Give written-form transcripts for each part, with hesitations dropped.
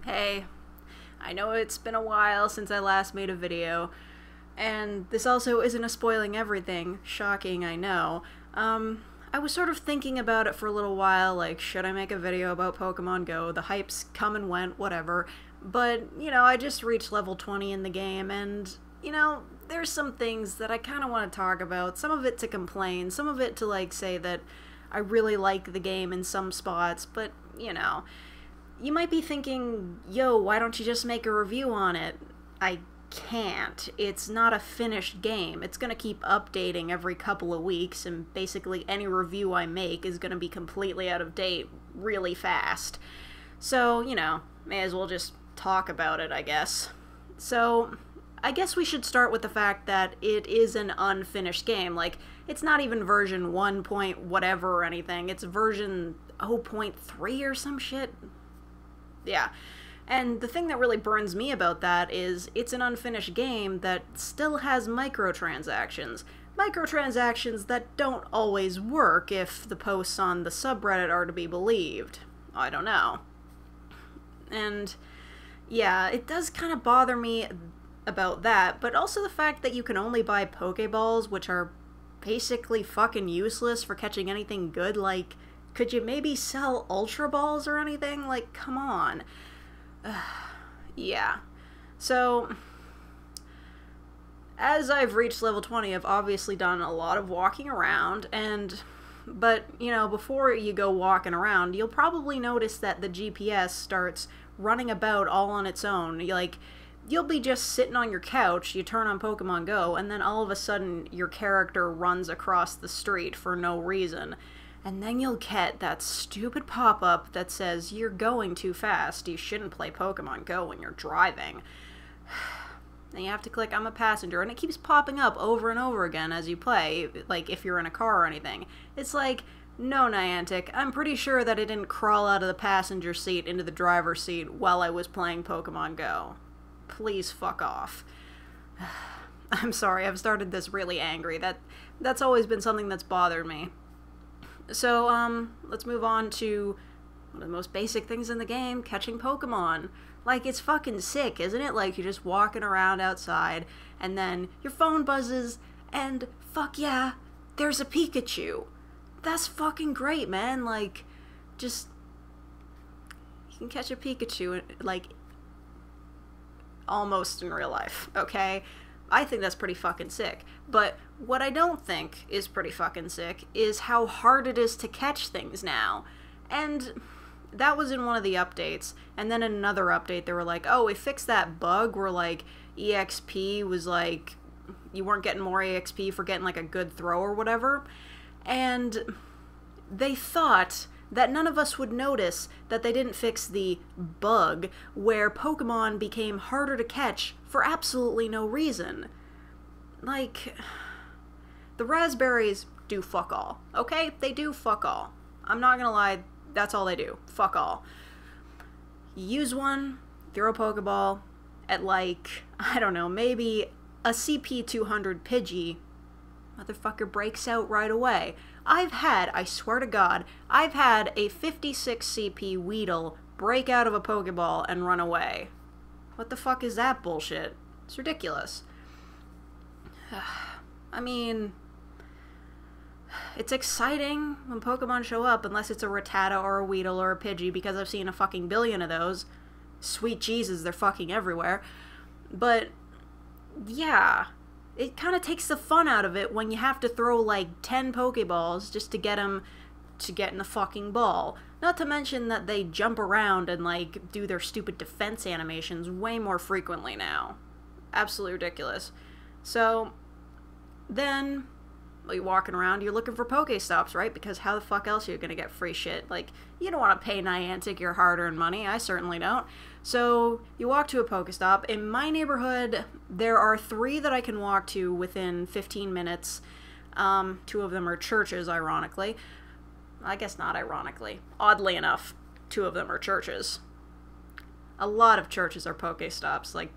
Hey, I know it's been a while since I last made a video, and this also isn't a spoiling everything. Shocking, I know. I was sort of thinking about it for a little while, like, should I make a video about Pokemon Go? The hype's come and went, whatever. But, I just reached level 20 in the game, and, there's some things that I kind of want to talk about. Some of it to complain, some of it to, say that I really like the game in some spots, but, you might be thinking, yo, why don't you just make a review on it? I can't. It's not a finished game. It's gonna keep updating every couple of weeks, and basically any review I make is gonna be completely out of date really fast. So, may as well just talk about it, I guess. So, I guess we should start with the fact that it is an unfinished game. It's not even version 1 point whatever or anything. It's version 0.3 or some shit. Yeah. And the thing that really burns me about that is it's an unfinished game that still has microtransactions. Microtransactions that don't always work if the posts on the subreddit are to be believed. I don't know. And yeah, it does kind of bother me about that, but also the fact that you can only buy Pokeballs, which are basically fucking useless for catching anything good. Could you maybe sell Ultra Balls or anything? Come on. Yeah. So, as I've reached level 20, I've obviously done a lot of walking around, but, before you go walking around, you'll probably notice that the GPS starts running about all on its own. You'll be just sitting on your couch, you turn on Pokemon Go, and then all of a sudden your character runs across the street for no reason. And then you'll get that stupid pop-up that says, you're going too fast, you shouldn't play Pokemon Go when you're driving. Then you have to click, I'm a passenger, and it keeps popping up over and over again as you play, if you're in a car or anything. It's no, Niantic, I'm pretty sure that it didn't crawl out of the passenger seat into the driver's seat while I was playing Pokemon Go. Please fuck off. I'm sorry, I've started this really angry. That's always been something that's bothered me. So, let's move on to one of the most basic things in the game, catching Pokemon. It's fucking sick, isn't it? You're just walking around outside, and then your phone buzzes, and fuck yeah, there's a Pikachu. That's fucking great, man. Just, you can catch a Pikachu, almost in real life, okay? I think that's pretty fucking sick. But what I don't think is pretty fucking sick is how hard it is to catch things now. And that was in one of the updates. And then in another update, they were like, oh, we fixed that bug where, EXP was, you weren't getting more EXP for getting, a good throw or whatever. And they thought that none of us would notice that they didn't fix the bug where Pokemon became harder to catch for absolutely no reason. The raspberries do fuck all, okay? They do fuck all. I'm not gonna lie, that's all they do. Fuck all. You use one, throw a Pokeball at I don't know, maybe a CP 200 Pidgey, motherfucker breaks out right away. I swear to God, I've had a 56 CP Weedle break out of a Pokeball and run away. What the fuck is that bullshit? It's ridiculous. I mean, it's exciting when Pokemon show up, unless it's a Rattata or a Weedle or a Pidgey, because I've seen a fucking billion of those. Sweet Jesus, they're fucking everywhere. But, yeah, it kind of takes the fun out of it when you have to throw 10 Pokeballs just to get them to get in the fucking ball. Not to mention that they jump around and do their stupid defense animations way more frequently now. Absolutely ridiculous. So, then, while you're walking around, you're looking for Pokestops, right? Because how the fuck else are you gonna get free shit? You don't want to pay Niantic your hard-earned money. I certainly don't. So, you walk to a Pokestop. In my neighborhood, there are 3 that I can walk to within 15 minutes. 2 of them are churches, ironically. I guess not ironically. Oddly enough, 2 of them are churches. A lot of churches are Pokestops,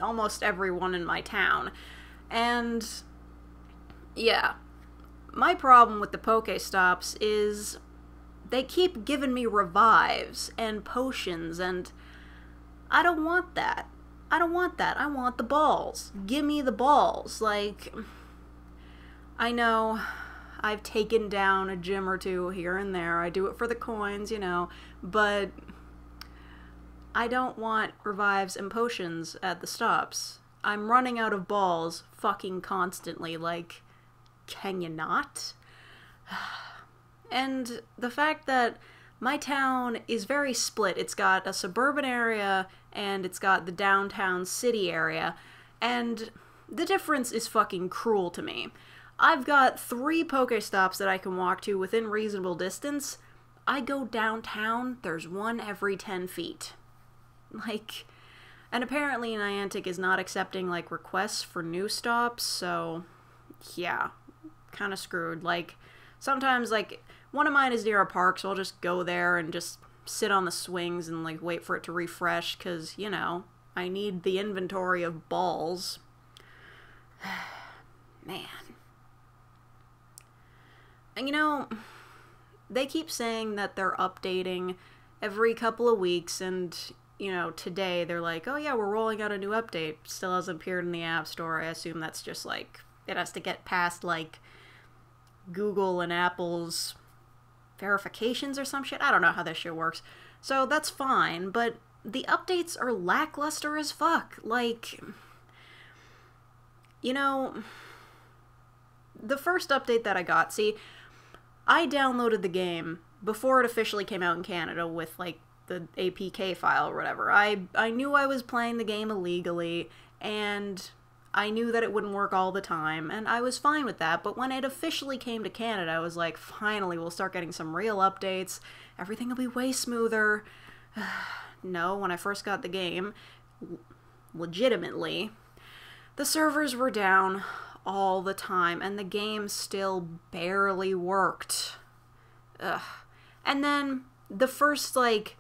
almost everyone in my town. And yeah, my problem with the Pokestops is they keep giving me revives and potions, and I don't want that. I don't want that. I want the balls. Give me the balls. Like, I know I've taken down a gym or two here and there. I do it for the coins, you know, but I don't want revives and potions at the stops. I'm running out of balls fucking constantly. Like, can you not? And the fact that my town is very split. It's got a suburban area and it's got the downtown city area, and the difference is fucking cruel to me. I've got 3 Pokestops that I can walk to within reasonable distance. I go downtown, there's one every 10 feet. Like, and apparently Niantic is not accepting, like, requests for new stops, so yeah, kind of screwed. Like, sometimes, like, one of mine is near a park, so I'll just go there and just sit on the swings and, like, wait for it to refresh, because, you know, I need the inventory of balls. Man. And, you know, they keep saying that they're updating every couple of weeks, and, you know, today they're like, oh yeah, we're rolling out a new update. Still hasn't appeared in the App Store. I assume that's just, like, it has to get past, like, Google and Apple's verifications or some shit. I don't know how this shit works. So that's fine, but the updates are lackluster as fuck. Like, you know, the first update that I got, see, I downloaded the game before it officially came out in Canada with, like, the APK file or whatever. I knew I was playing the game illegally, and I knew that it wouldn't work all the time, and I was fine with that, but when it officially came to Canada, I was like, finally, we'll start getting some real updates. Everything will be way smoother. No, when I first got the game, legitimately, the servers were down all the time, and the game still barely worked. Ugh. And then, the first, like,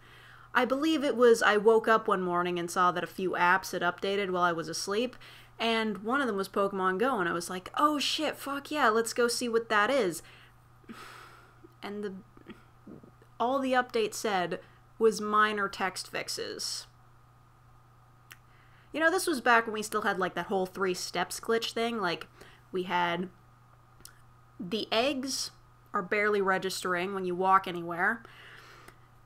I believe it was, I woke up one morning and saw that a few apps had updated while I was asleep, and one of them was Pokemon Go, and I was like, oh shit, fuck yeah, let's go see what that is. And all the update said was minor text fixes. You know, this was back when we still had, like, that whole 3 steps glitch thing. Like, we had the eggs are barely registering when you walk anywhere.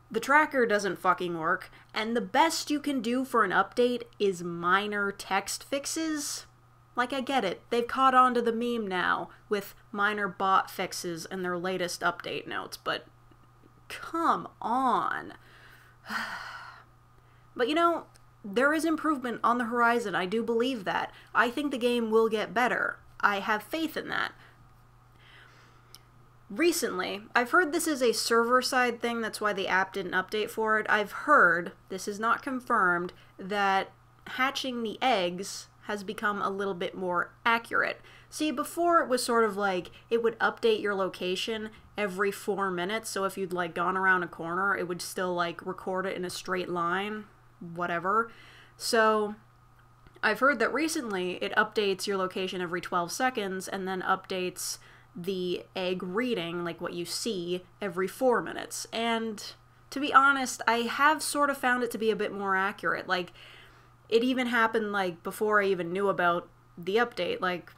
The tracker doesn't fucking work, and the best you can do for an update is minor text fixes. Like, I get it. They've caught on to the meme now with minor bot fixes in their latest update notes, but come on. But you know, there is improvement on the horizon. I do believe that. I think the game will get better. I have faith in that. Recently, I've heard this is a server-side thing, that's why the app didn't update for it. I've heard, this is not confirmed, that hatching the eggs has become a little bit more accurate. See, before it was sort of like, it would update your location every 4 minutes, so if you'd, like, gone around a corner, it would still, like, record it in a straight line, whatever. So, I've heard that recently it updates your location every 12 seconds, and then updates the egg reading, like what you see, every 4 minutes. And to be honest, I have sort of found it to be a bit more accurate. Like, it even happened, like, before I even knew about the update. Like,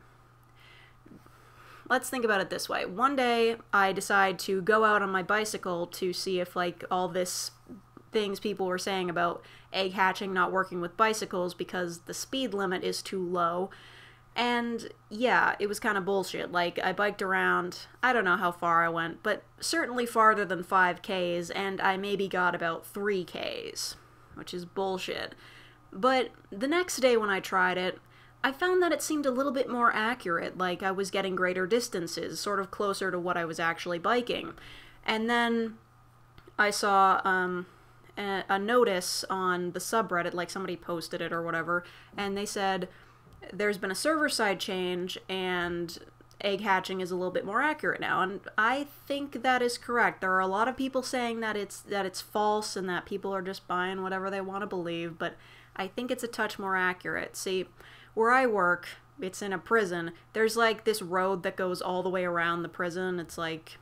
let's think about it this way. One day, I decide to go out on my bicycle to see if, like, all this things people were saying about egg hatching not working with bicycles because the speed limit is too low. And yeah, it was kind of bullshit. Like, I biked around, I don't know how far I went, but certainly farther than 5Ks, and I maybe got about 3Ks, which is bullshit. But the next day when I tried it, I found that it seemed a little bit more accurate, like I was getting greater distances, sort of closer to what I was actually biking. And then I saw a notice on the subreddit, like somebody posted it or whatever, and they said, there's been a server-side change, and egg hatching is a little bit more accurate now, and I think that is correct. There are a lot of people saying that it's false and that people are just buying whatever they want to believe, but I think it's a touch more accurate. See, where I work, it's in a prison. There's, like, this road that goes all the way around the prison. It's, like,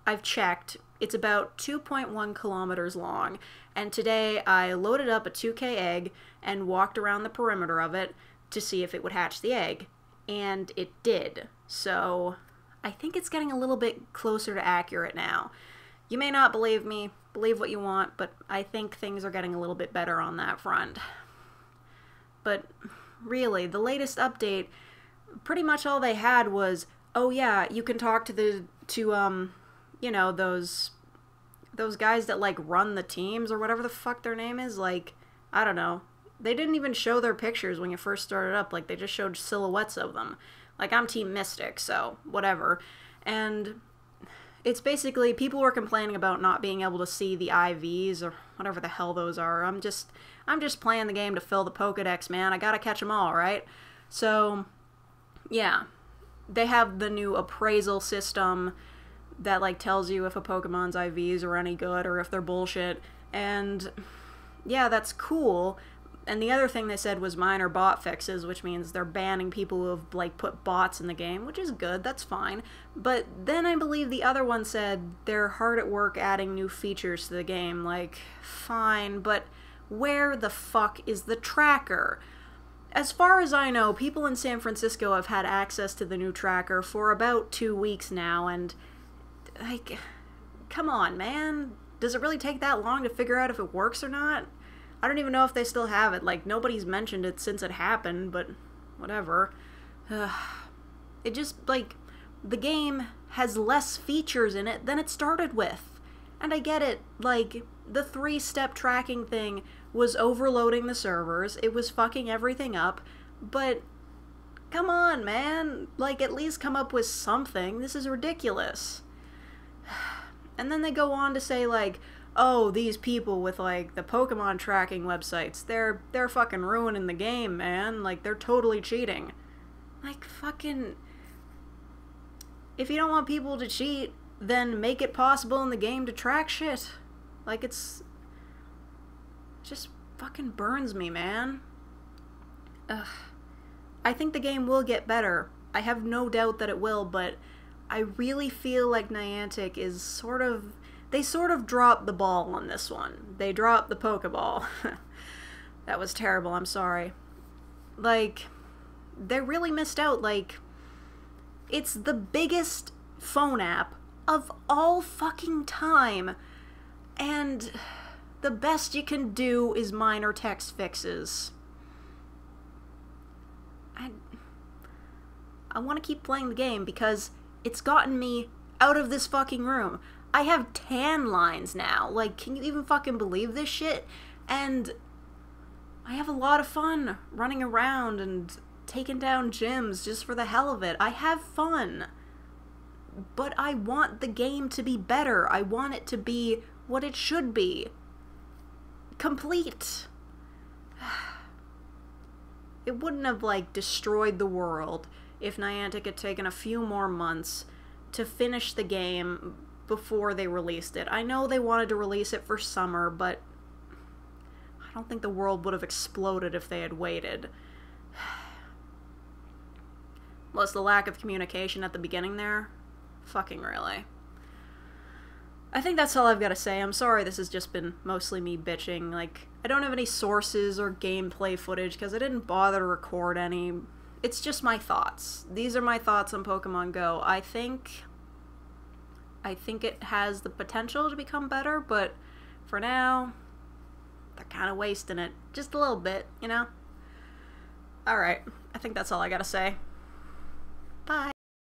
I've checked, it's about 2.1 kilometers long, And today I loaded up a 2K egg and walked around the perimeter of it to see if it would hatch the egg. And it did. So I think it's getting a little bit closer to accurate now. You may not believe me, believe what you want, but I think things are getting a little bit better on that front. But really, the latest update, pretty much all they had was, oh yeah, you can talk to you know, those guys that, like, run the teams or whatever the fuck their name is. Like, I don't know. They didn't even show their pictures when you first started up. Like, they just showed silhouettes of them. Like, I'm Team Mystic, so whatever. And it's basically, people were complaining about not being able to see the IVs or whatever the hell those are. I'm just playing the game to fill the Pokedex, man. I gotta catch them all, right? So, yeah. They have the new appraisal system that, like, tells you if a Pokemon's IVs are any good or if they're bullshit. And yeah, that's cool. And the other thing they said was minor bot fixes, which means they're banning people who have, like, put bots in the game, which is good, that's fine. But then I believe the other one said they're hard at work adding new features to the game. Like, fine, but where the fuck is the tracker? As far as I know, people in San Francisco have had access to the new tracker for about 2 weeks now, and, like, come on, man. Does it really take that long to figure out if it works or not? I don't even know if they still have it. Like, nobody's mentioned it since it happened, but whatever. It just, like, the game has less features in it than it started with. And I get it, like, the 3-step tracking thing was overloading the servers, it was fucking everything up, but come on, man. Like, at least come up with something. This is ridiculous. And then they go on to say, like, oh, these people with, like, the Pokemon tracking websites, they're fucking ruining the game, man. Like, they're totally cheating. Like, fucking... If you don't want people to cheat, then make it possible in the game to track shit. Like, it's... It just fucking burns me, man. Ugh. I think the game will get better. I have no doubt that it will, but I really feel like Niantic is sort of... They sort of dropped the ball on this one. They dropped the Pokeball. That was terrible, I'm sorry. Like, they really missed out. Like, it's the biggest phone app of all fucking time, and the best you can do is minor text fixes. I want to keep playing the game because it's gotten me out of this fucking room. I have tan lines now. Like, can you even fucking believe this shit? And I have a lot of fun running around and taking down gyms just for the hell of it. I have fun. But I want the game to be better. I want it to be what it should be. Complete. It wouldn't have, like, destroyed the world if Niantic had taken a few more months to finish the game before they released it. I know they wanted to release it for summer, but I don't think the world would have exploded if they had waited. Was the lack of communication at the beginning there? Fucking really. I think that's all I've got to say. I'm sorry this has just been mostly me bitching. Like, I don't have any sources or gameplay footage because I didn't bother to record any. It's just my thoughts. These are my thoughts on Pokemon Go. I think it has the potential to become better, but for now, they're kind of wasting it. Just a little bit, you know? Alright, I think that's all I gotta say. Bye.